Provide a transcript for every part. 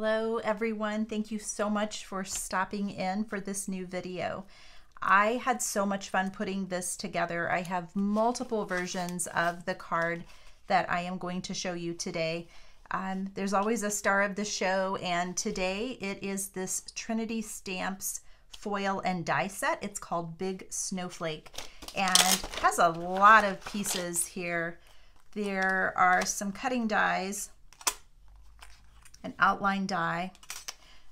Hello everyone, thank you so much for stopping in for this new video. I had so much fun putting this together. I have multiple versions of the card that I am going to show you today. There's always a star of the show, and today it is this Trinity Stamps foil and die set. It's called Big Snowflake and has a lot of pieces here. There are some cutting dies, an outline die,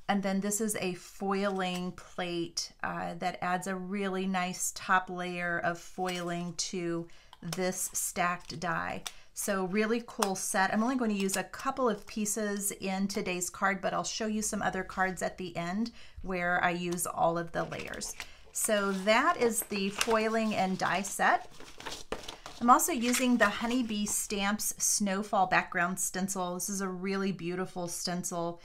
and then this is a foiling plate that adds a really nice top layer of foiling to this stacked die. So really cool set. I'm only going to use a couple of pieces in today's card, but I'll show you some other cards at the end where I use all of the layers. So that is the foiling and die set. I'm also using the Honeybee Stamps Snowfall background stencil. This is a really beautiful stencil.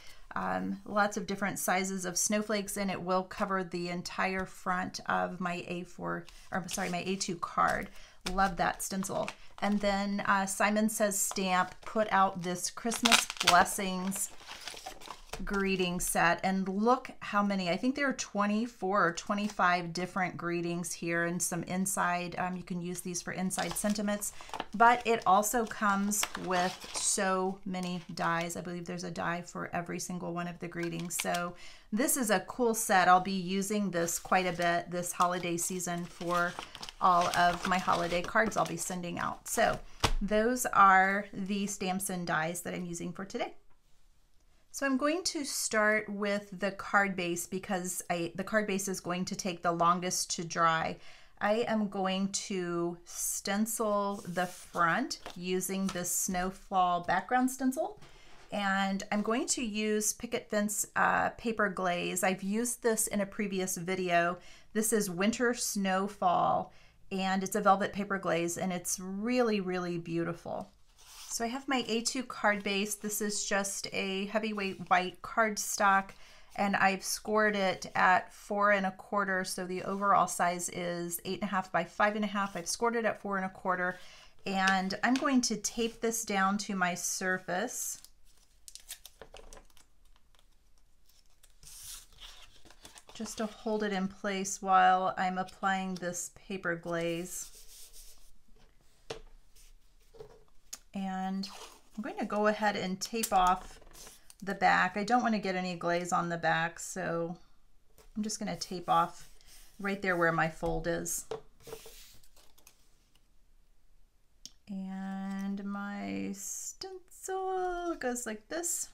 Lots of different sizes of snowflakes, and it will cover the entire front of my my A2 card. Love that stencil. And then Simon Says Stamp put out this Christmas Blessings greeting set, and look how many. I think there are 24 or 25 different greetings here, and some inside. You can use these for inside sentiments, but it also comes with so many dies. I believe there's a die for every single one of the greetings. So this is a cool set. I'll be using this quite a bit this holiday season for all of my holiday cards I'll be sending out. So those are the stamps and dies that I'm using for today. So I'm going to start with the card base because the card base is going to take the longest to dry. I am going to stencil the front using this Snowfall background stencil, and I'm going to use Picket Fence paper glaze. I've used this in a previous video. This is Winter Snowfall, and it's a velvet paper glaze, and it's really, really beautiful. So I have my A2 card base. This is just a heavyweight white cardstock, and I've scored it at 4 1/4. So the overall size is 8.5 by 5.5. I've scored it at 4 1/4, and I'm going to tape this down to my surface. Just to hold it in place while I'm applying this paper glaze. And I'm going to go ahead and tape off the back. I don't want to get any glaze on the back, so I'm just going to tape off right there where my fold is. And my stencil goes like this.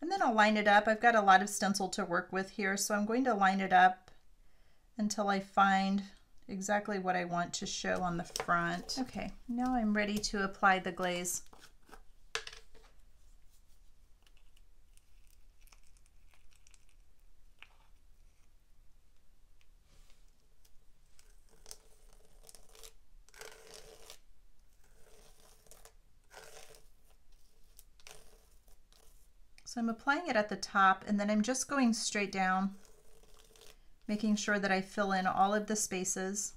And then I'll line it up. I've got a lot of stencil to work with here, so I'm going to line it up until I find exactly what I want to show on the front. Okay, now I'm ready to apply the glaze. So I'm applying it at the top, and then I'm just going straight down, making sure that I fill in all of the spaces.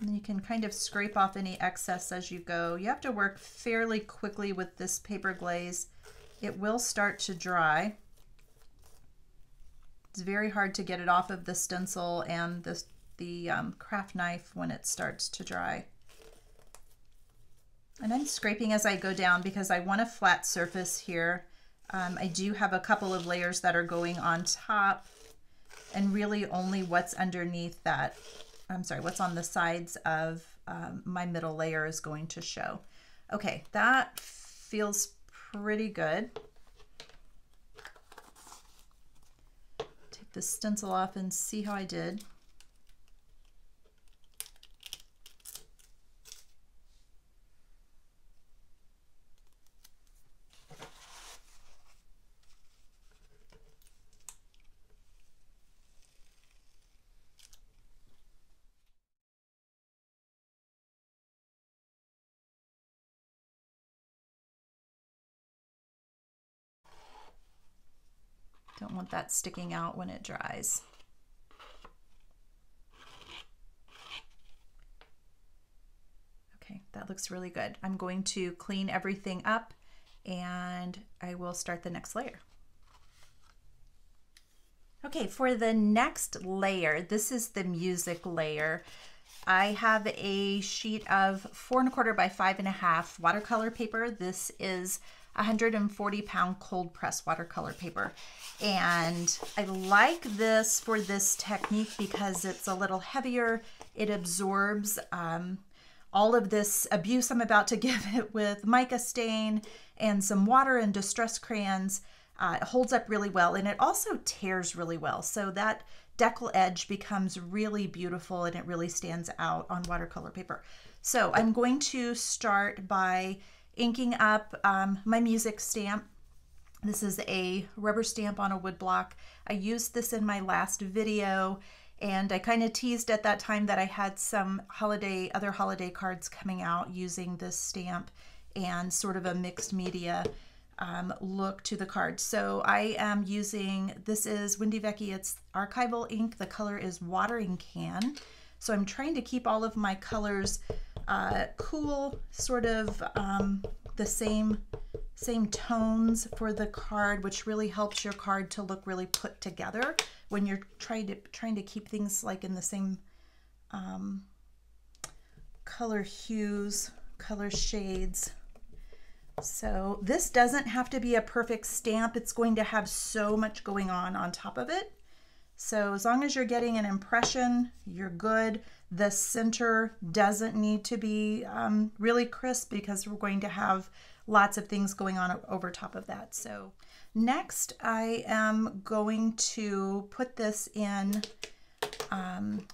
And you can kind of scrape off any excess as you go. You have to work fairly quickly with this paper glaze. It will start to dry. It's very hard to get it off of the stencil and the craft knife when it starts to dry. And I'm scraping as I go down because I want a flat surface here. I do have a couple of layers that are going on top, and really only what's underneath that, what's on the sides of my middle layer is going to show. Okay, that feels pretty good. Take the stencil off and see how I did. Don't want that sticking out when it dries. Okay, that looks really good. I'm going to clean everything up and I will start the next layer. Okay, for the next layer, this is the music layer. I have a sheet of 4 1/4 by 5 1/2 watercolor paper. This is 140-pound cold press watercolor paper. And I like this for this technique because it's a little heavier. It absorbs all of this abuse I'm about to give it with mica stain and some water and distress crayons. It holds up really well, and it also tears really well. So that decal edge becomes really beautiful and it really stands out on watercolor paper. So I'm going to start by inking up my music stamp. This is a rubber stamp on a wood block. I used this in my last video, and I kind of teased at that time that I had some other holiday cards coming out using this stamp and sort of a mixed media look to the card. So I am using, this is Wendy Vecchi, it's Archival ink. The color is Watering Can. So I'm trying to keep all of my colors cool, sort of the same tones for the card, which really helps your card to look really put together when you're trying to keep things like in the same color hues, color shades. So this doesn't have to be a perfect stamp. It's going to have so much going on top of it. So as long as you're getting an impression, you're good. The center doesn't need to be really crisp because we're going to have lots of things going on over top of that. So next I am going to put this in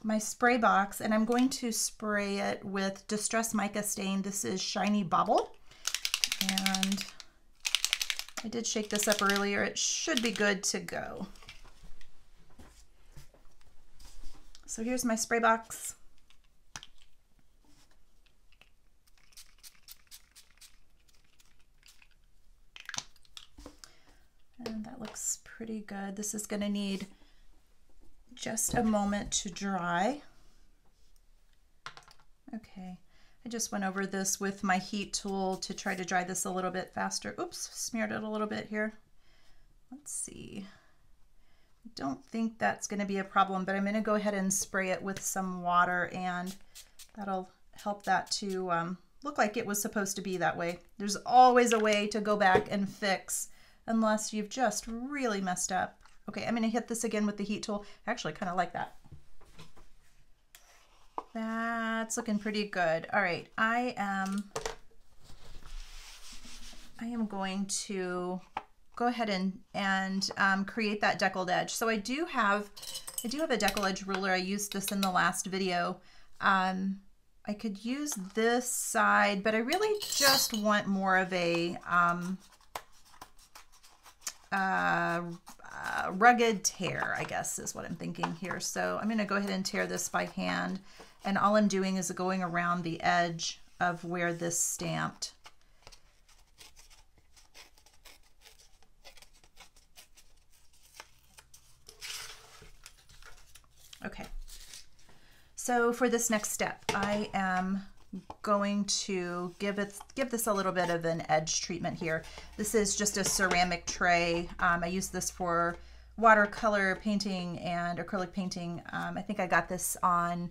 my spray box, and I'm going to spray it with Distress Mica Stain. This is Shiny Bauble. And I did shake this up earlier. It should be good to go. So here's my spray box. And that looks pretty good. This is going to need just a moment to dry. Okay. I just went over this with my heat tool to try to dry this a little bit faster. Oops, smeared it a little bit here. Let's see. I don't think that's going to be a problem, but I'm going to go ahead and spray it with some water, and that'll help that to look like it was supposed to be that way. There's always a way to go back and fix unless you've just really messed up. Okay, I'm going to hit this again with the heat tool. I actually kind of like that. That's looking pretty good. All right, I am going to go ahead and create that deckled edge. So I do have a decal edge ruler. I used this in the last video. I could use this side, but I really just want more of a rugged tear, I guess is what I'm thinking here. So I'm going to go ahead and tear this by hand. And all I'm doing is going around the edge of where this stamped. Okay. So for this next step, I am going to give this a little bit of an edge treatment here. This is just a ceramic tray. I use this for watercolor painting and acrylic painting. I think I got this on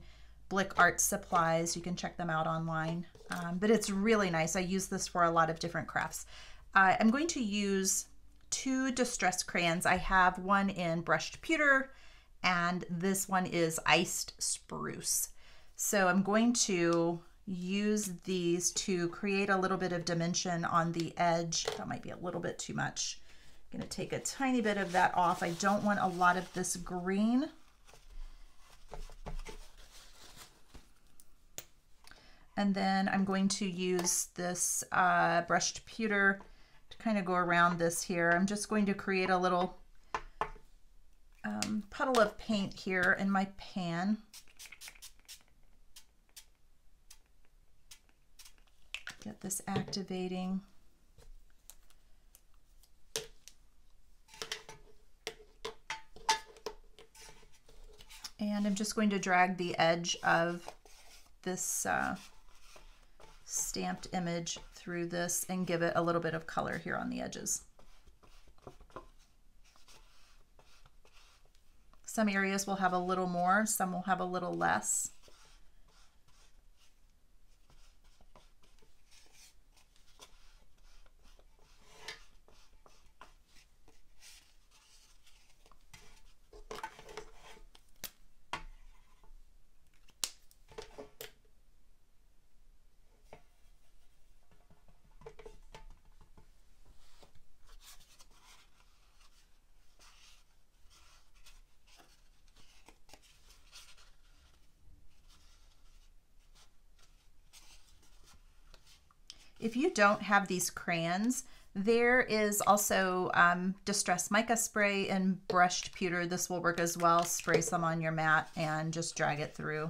Blick Art Supplies. You can check them out online, but it's really nice. I use this for a lot of different crafts. I'm going to use 2 distress crayons. I have one in brushed pewter, and this one is iced spruce. So I'm going to use these to create a little bit of dimension on the edge. That might be a little bit too much. I'm going to take a tiny bit of that off. I don't want a lot of this green. And then I'm going to use this brushed pewter to kind of go around this here. I'm just going to create a little puddle of paint here in my pan. Get this activating. And I'm just going to drag the edge of this stamped image through this and give it a little bit of color here on the edges. Some areas will have a little more, some will have a little less. If you don't have these crayons, there is also distressed mica spray and brushed pewter. This will work as well. Spray some on your mat and just drag it through.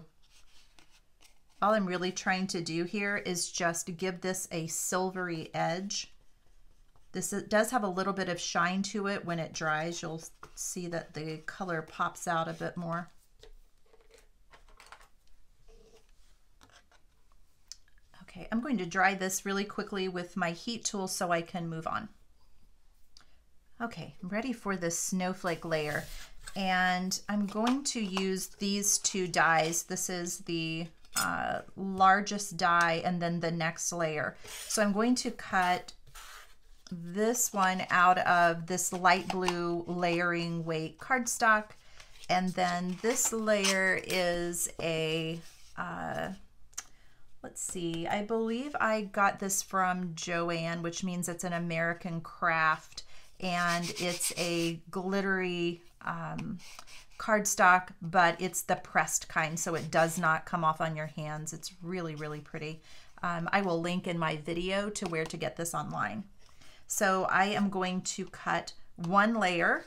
All I'm really trying to do here is just give this a silvery edge. This does have a little bit of shine to it. When it dries, you'll see that the color pops out a bit more. Okay, I'm going to dry this really quickly with my heat tool so I can move on. Okay, I'm ready for the snowflake layer, and I'm going to use these two dies. This is the largest die and then the next layer. So I'm going to cut this one out of this light blue layering weight cardstock, and then this layer is a let's see, I believe I got this from Joann, which means it's an American craft, and it's a glittery cardstock, but it's the pressed kind, so it does not come off on your hands. It's really, really pretty. I will link in my video to where to get this online. So I am going to cut one layer,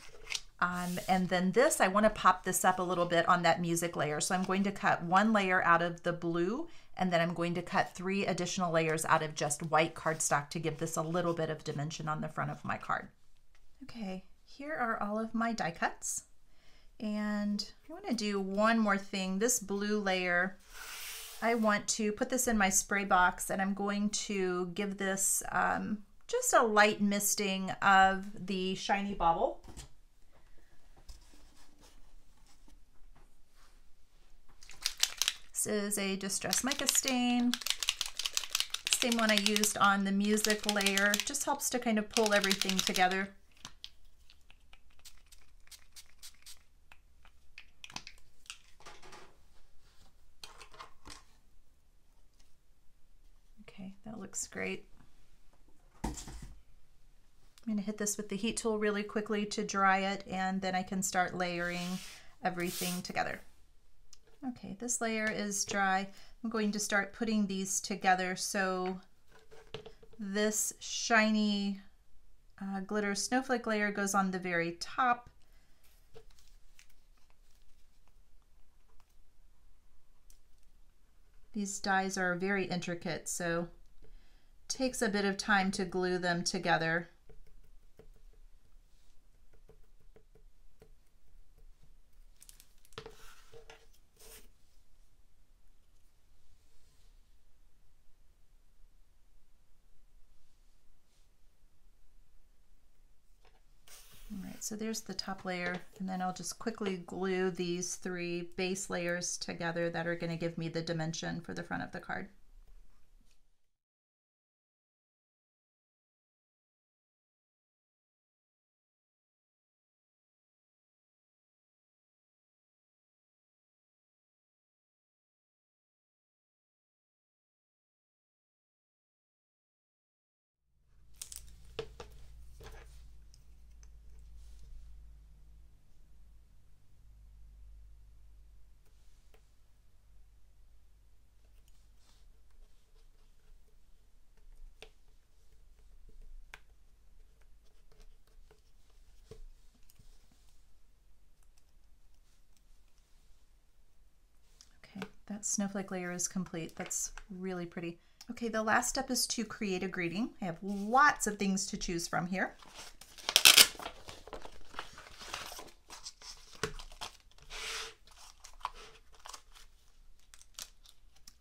and then this, I want to pop this up a little bit on that music layer. So I'm going to cut one layer out of the blue, and then I'm going to cut 3 additional layers out of just white cardstock to give this a little bit of dimension on the front of my card. Okay, here are all of my die cuts. And I want to do one more thing. This blue layer, I want to put this in my spray box, and I'm going to give this just a light misting of the shiny Bauble. This is a distressed mica stain. Same one I used on the music layer. Just helps to kind of pull everything together. Okay, that looks great. I'm going to hit this with the heat tool really quickly to dry it, and then I can start layering everything together. Okay, this layer is dry. I'm going to start putting these together. So this shiny glitter snowflake layer goes on the very top. These dies are very intricate, so it takes a bit of time to glue them together. So there's the top layer, and then I'll just quickly glue these 3 base layers together that are going to give me the dimension for the front of the card. That snowflake layer is complete. That's really pretty. Okay, the last step is to create a greeting. I have lots of things to choose from here.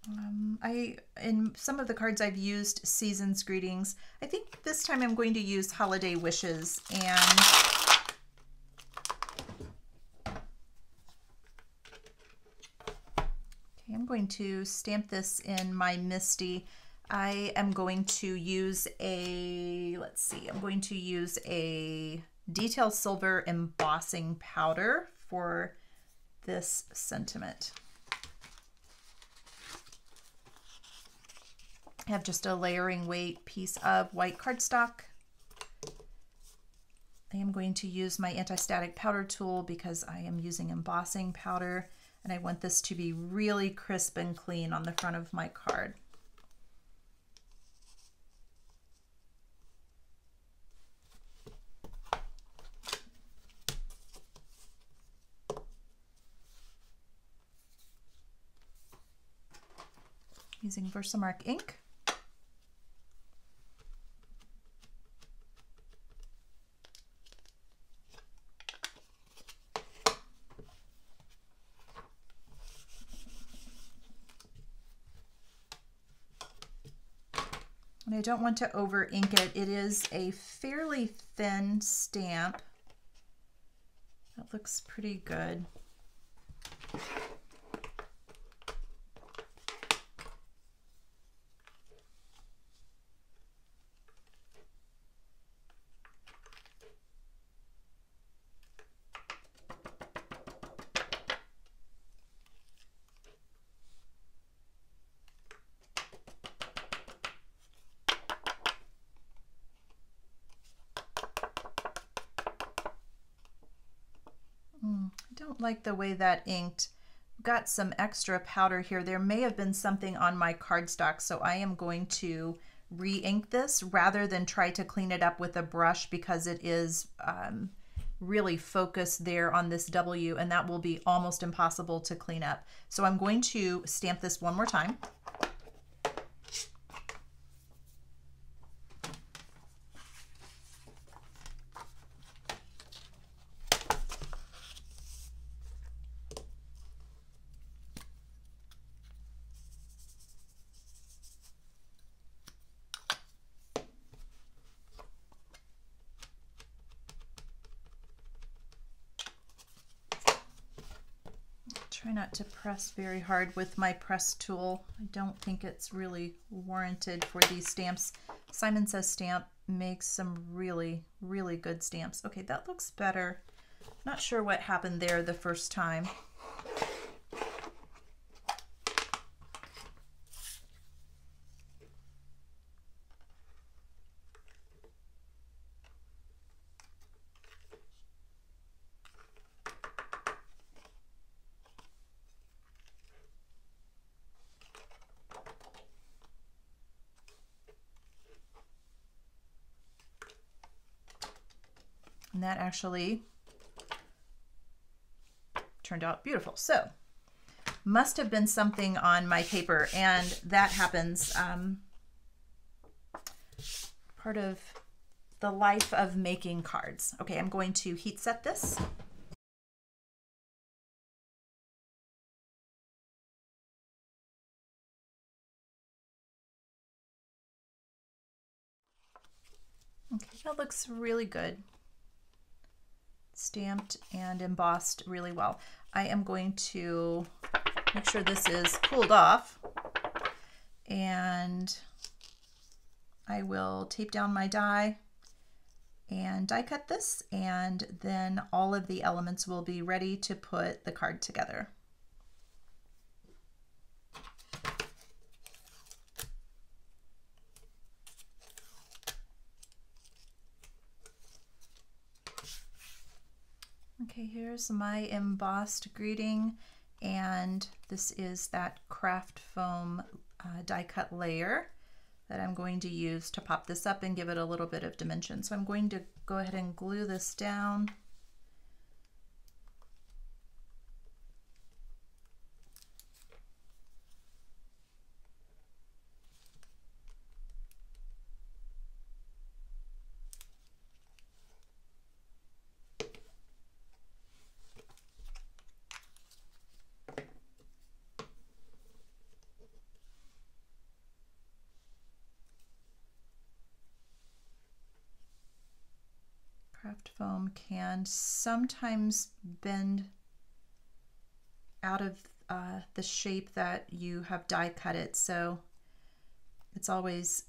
In some of the cards I've used Season's Greetings. I think this time I'm going to use Holiday Wishes, and I'm going to stamp this in my Misty. I am going to use a, let's see, I'm going to use a Detail Silver embossing powder for this sentiment. I have just a layering weight piece of white cardstock. I am going to use my anti-static powder tool because I am using embossing powder, and I want this to be really crisp and clean on the front of my card. Using Versamark ink. And I don't want to over ink it. It is a fairly thin stamp. That looks pretty good. I don't like the way that inked. Got some extra powder here. There may have been something on my cardstock, so I am going to re-ink this rather than try to clean it up with a brush, because it is really focused there on this W, and that will be almost impossible to clean up. So I'm going to stamp this one more time. Try not to press very hard with my press tool. I don't think it's really warranted for these stamps. Simon Says Stamp makes some really, really good stamps. Okay, that looks better. Not sure what happened there the first time. And that actually turned out beautiful. So must have been something on my paper, and that happens. Part of the life of making cards. Okay, I'm going to heat set this. Okay, that looks really good. Stamped and embossed really well. I am going to make sure this is cooled off, and I will tape down my die and die cut this, and then all of the elements will be ready to put the card together. Okay, here's my embossed greeting, and this is that craft foam die cut layer that I'm going to use to pop this up and give it a little bit of dimension. So I'm going to go ahead and glue this down. craft foam can sometimes bend out of the shape that you have die cut it, so it's always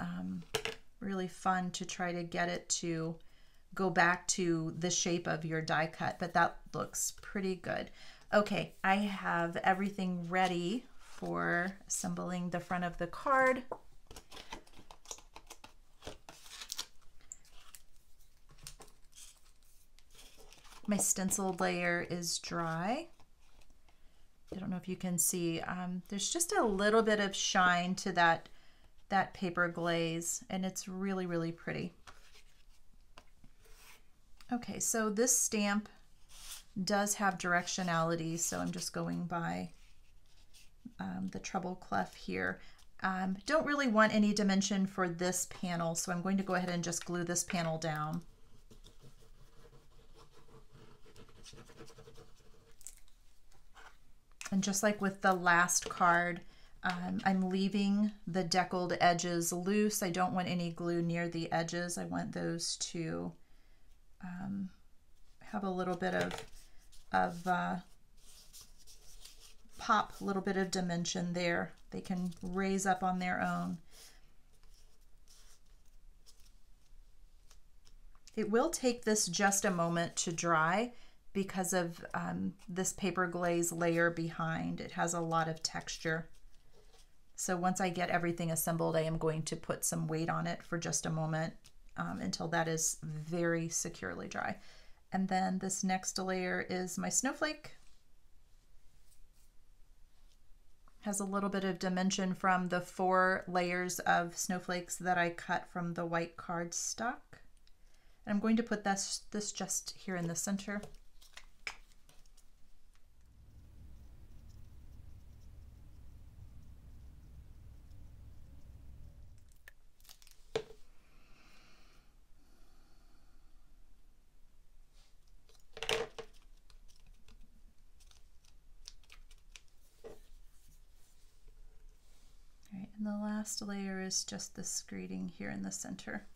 really fun to try to get it to go back to the shape of your die cut, but that looks pretty good. Okay, I have everything ready for assembling the front of the card. My stencil layer is dry. I don't know if you can see, there's just a little bit of shine to that paper glaze, and it's really, really pretty. Okay, so this stamp does have directionality, so I'm just going by the treble clef here. Don't really want any dimension for this panel, so I'm going to go ahead and just glue this panel down. And just like with the last card, I'm leaving the deckled edges loose. I don't want any glue near the edges. I want those to have a little bit of pop, a little bit of dimension there. They can raise up on their own. It will take this just a moment to dry because of this paper glaze layer behind. It has a lot of texture. So once I get everything assembled, I am going to put some weight on it for just a moment until that is very securely dry. And then this next layer is my snowflake. Has a little bit of dimension from the 4 layers of snowflakes that I cut from the white cardstock. And I'm going to put this just here in the center. And the last layer is just this greeting here in the center.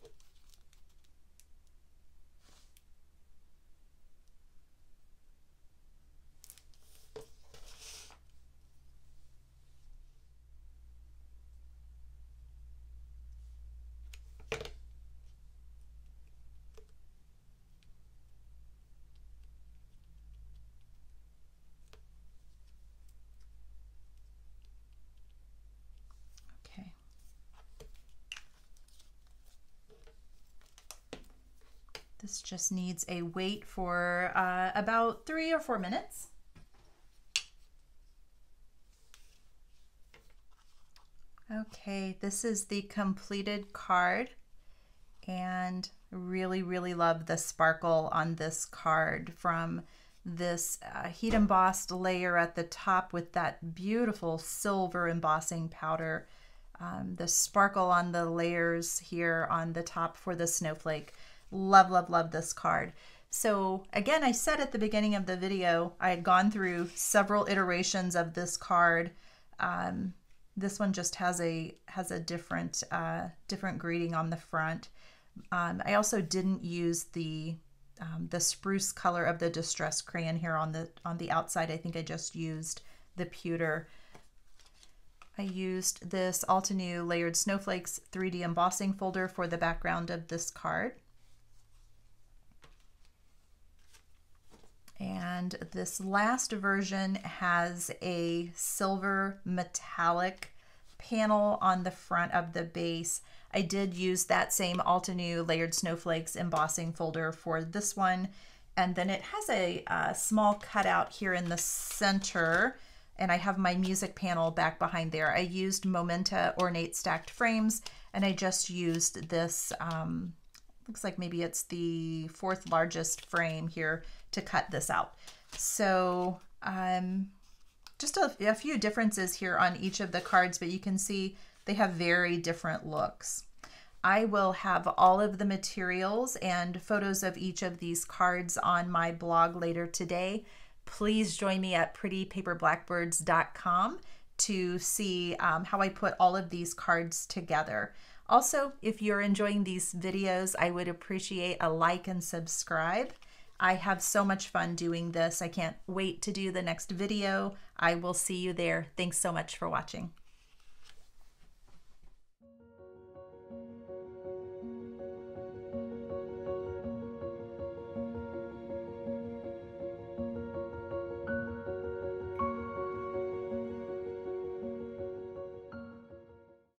This just needs a wait for about 3 or 4 minutes. Okay, this is the completed card, and really, really love the sparkle on this card from this heat embossed layer at the top with that beautiful silver embossing powder. The sparkle on the layers here on the top for the snowflake. Love, love, love this card. So again, I said at the beginning of the video, I had gone through several iterations of this card. This one just has a different greeting on the front. I also didn't use the spruce color of the distress crayon here on the outside. I think I just used the pewter. I used this Altenew Layered Snowflakes 3D embossing folder for the background of this card. And this last version has a silver metallic panel on the front of the base. I did use that same Altenew Layered Snowflakes embossing folder for this one. And then it has a small cutout here in the center. And I have my music panel back behind there. I used Momenta Ornate Stacked Frames, and I just used this, looks like maybe it's the 4th largest frame here to cut this out. So just a few differences here on each of the cards, but you can see they have very different looks. I will have all of the materials and photos of each of these cards on my blog later today. Please join me at prettypaperblackbirds.com to see how I put all of these cards together. Also, if you're enjoying these videos, I would appreciate a like and subscribe. I have so much fun doing this. I can't wait to do the next video. I will see you there. Thanks so much for watching.